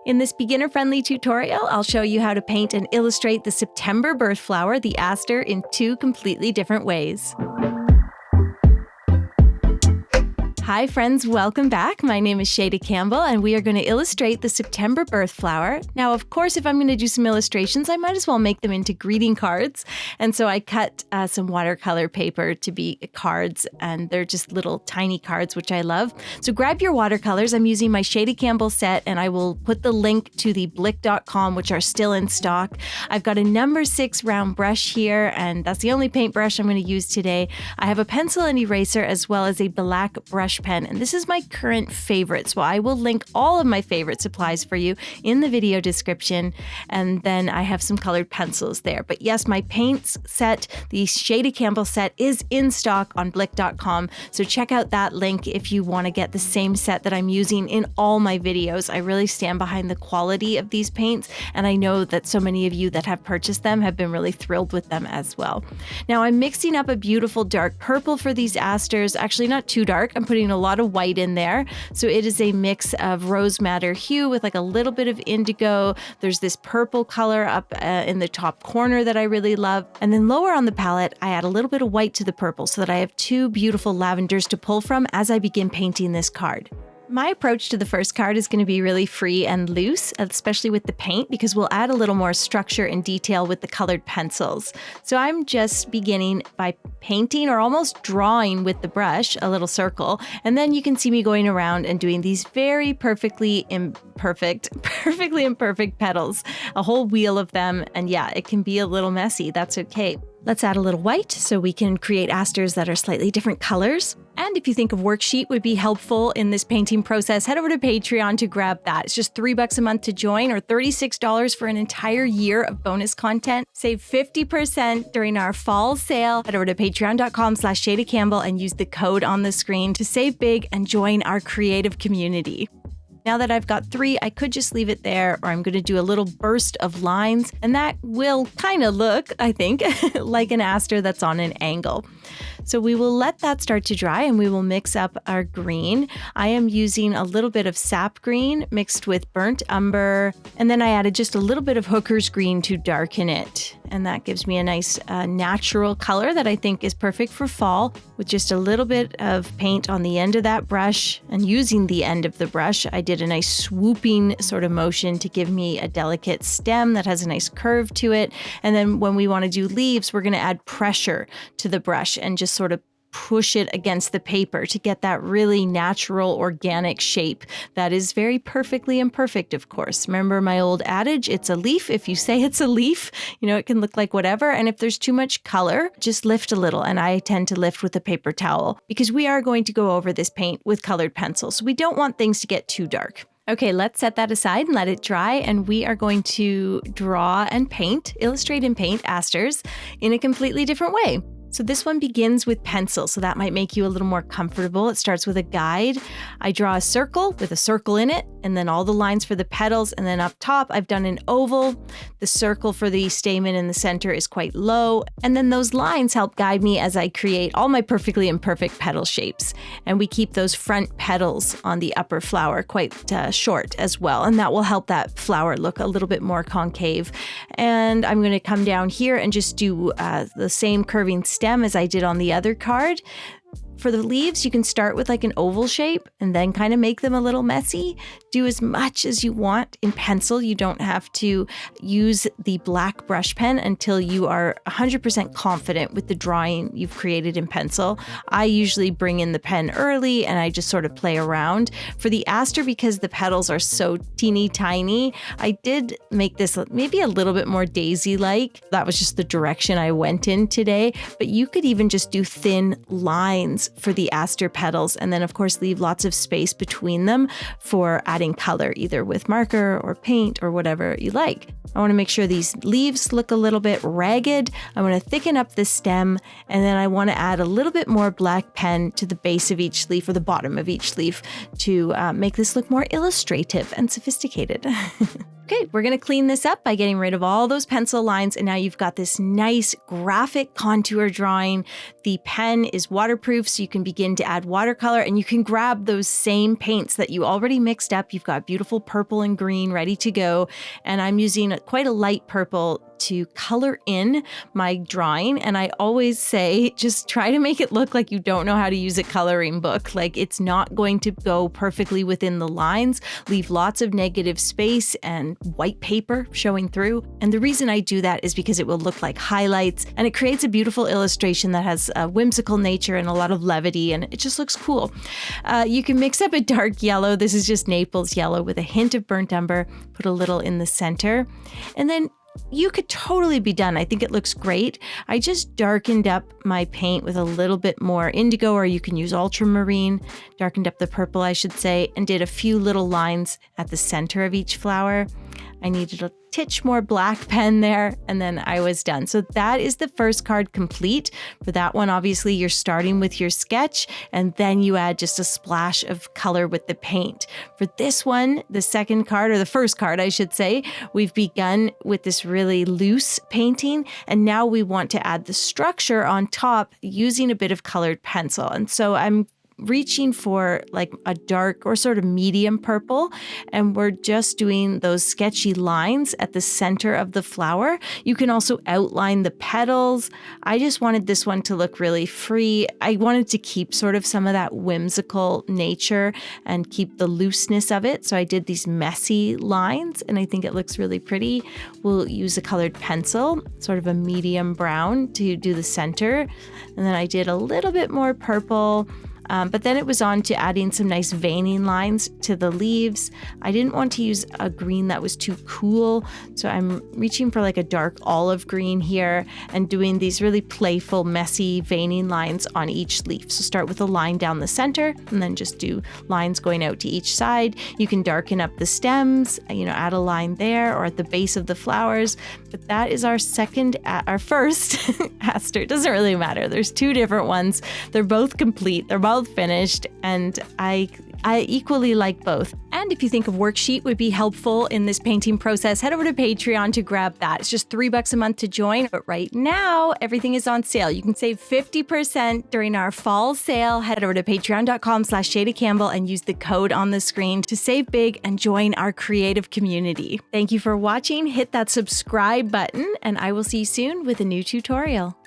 In this beginner-friendly tutorial, I'll show you how to paint and illustrate the September birth flower, the aster, in two completely different ways. Hi friends, welcome back. My name is Shayda Campbell and we are going to illustrate the September birth flower. Now, of course, if I'm going to do some illustrations, I might as well make them into greeting cards. And so I cut some watercolor paper to be cards, and they're just little tiny cards, which I love. So grab your watercolors. I'm using my Shayda Campbell set, and I will put the link to the blick.com, which are still in stock. I've got a number 6 round brush here, and that's the only paintbrush I'm going to use today. I have a pencil and eraser as well as a black brush pen, and this is my current favorite, so I will link all of my favorite supplies for you in the video description, and then I have some colored pencils there. But yes, my paints set, the Shayda Campbell set, is in stock on blick.com, so check out that link if you want to get the same set that I'm using in all my videos. I really stand behind the quality of these paints, and I know that so many of you that have purchased them have been really thrilled with them as well. Now I'm mixing up a beautiful dark purple for these asters, actually not too dark. I'm putting a lot of white in there. So it is a mix of rose madder hue with like a little bit of indigo. There's this purple color up in the top corner that I really love. And then lower on the palette, I add a little bit of white to the purple so that I have two beautiful lavenders to pull from as I begin painting this card. My approach to the first card is going to be really free and loose, especially with the paint, because we'll add a little more structure and detail with the colored pencils. So I'm just beginning by painting or almost drawing with the brush a little circle, and then you can see me going around and doing these very perfectly imperfect petals, a whole wheel of them. And yeah, it can be a little messy. That's okay. Let's add a little white so we can create asters that are slightly different colors. And if you think a worksheet would be helpful in this painting process, head over to Patreon to grab that. It's just $3 a month to join, or $36 for an entire year of bonus content. Save 50% during our fall sale. Head over to patreon.com/Shayda Campbell and use the code on the screen to save big and join our creative community. Now that I've got 3, I could just leave it there, or I'm going to do a little burst of lines, and that will kind of look, I think, like an aster that's on an angle. So we will let that start to dry and we will mix up our green. I am using a little bit of sap green mixed with burnt umber, and then I added just a little bit of hooker's green to darken it. And that gives me a nice natural color that I think is perfect for fall, with just a little bit of paint on the end of that brush. And using the end of the brush, I did a nice swooping sort of motion to give me a delicate stem that has a nice curve to it. And then when we want to do leaves, we're going to add pressure to the brush and just sort of push it against the paper to get that really natural, organic shape that is very perfectly imperfect, of course. Remember my old adage, it's a leaf. If you say it's a leaf, it can look like whatever. And if there's too much color, just lift a little. And I tend to lift with a paper towel because we are going to go over this paint with colored pencils. So we don't want things to get too dark. Okay, let's set that aside and let it dry, and we are going to draw and paint, illustrate and paint asters in a completely different way. So this one begins with pencil, so that might make you a little more comfortable. It starts with a guide. I draw a circle with a circle in it, and then all the lines for the petals, and then up top I've done an oval. The circle for the stamen in the center is quite low, and then those lines help guide me as I create all my perfectly imperfect petal shapes. And we keep those front petals on the upper flower quite short as well, and that will help that flower look a little bit more concave. And I'm going to come down here and just do the same curving stem as I did on the other card. For the leaves, you can start with like an oval shape and then kind of make them a little messy. Do as much as you want in pencil. You don't have to use the black brush pen until you are 100% confident with the drawing you've created in pencil. I usually bring in the pen early and I just sort of play around. For the aster, because the petals are so teeny tiny, I did make this maybe a little bit more daisy-like. That was just the direction I went in today. But you could even just do thin lines for the aster petals, and then of course leave lots of space between them for adding color, either with marker or paint or whatever you like. I want to make sure these leaves look a little bit ragged. I want to thicken up the stem, and then I want to add a little bit more black pen to the base of each leaf or the bottom of each leaf to make this look more illustrative and sophisticated. Okay, we're going to clean this up by getting rid of all those pencil lines, and now you've got this nice graphic contour drawing. The pen is waterproof, so you can begin to add watercolor, and you can grab those same paints that you already mixed up. You've got beautiful purple and green ready to go, and I'm using quite a light purple to color in my drawing. And I always say, just try to make it look like you don't know how to use a coloring book. Like it's not going to go perfectly within the lines. Leave lots of negative space and white paper showing through. And the reason I do that is because it will look like highlights, and it creates a beautiful illustration that has a whimsical nature and a lot of levity, and it just looks cool. You can mix up a dark yellow. This is just Naples yellow with a hint of burnt umber. Put a little in the center, and then you could totally be done. I think it looks great. I just darkened up my paint with a little bit more indigo, or you can use ultramarine, darkened up the purple, I should say, and did a few little lines at the center of each flower. I needed a titch more black pen there, and then I was done. So that is the first card complete. For that one, obviously, you're starting with your sketch, and then you add just a splash of color with the paint. For this one, the second card, or the first card, I should say, we've begun with this really loose painting, and now we want to add the structure on top using a bit of colored pencil. And so I'm reaching for like a dark or sort of medium purple, and we're just doing those sketchy lines at the center of the flower. You can also outline the petals. I just wanted this one to look really free. I wanted to keep sort of some of that whimsical nature and keep the looseness of it. So I did these messy lines, and I think it looks really pretty. We'll use a colored pencil, sort of a medium brown, to do the center. And then I did a little bit more purple. But then it was on to adding some nice veining lines to the leaves. I didn't want to use a green that was too cool, so I'm reaching for like a dark olive green here and doing these really playful, messy veining lines on each leaf. So start with a line down the center and then just do lines going out to each side. You can darken up the stems, add a line there or at the base of the flowers. But that is our first aster. It doesn't really matter. There's two different ones. They're both complete. They're both finished, and I equally like both. And if you think a worksheet would be helpful in this painting process, head over to Patreon to grab that. It's just $3 a month to join. But right now, everything is on sale. You can save 50% during our fall sale. Head over to patreon.com/Shayda Campbell and use the code on the screen to save big and join our creative community. Thank you for watching. Hit that subscribe button, and I will see you soon with a new tutorial.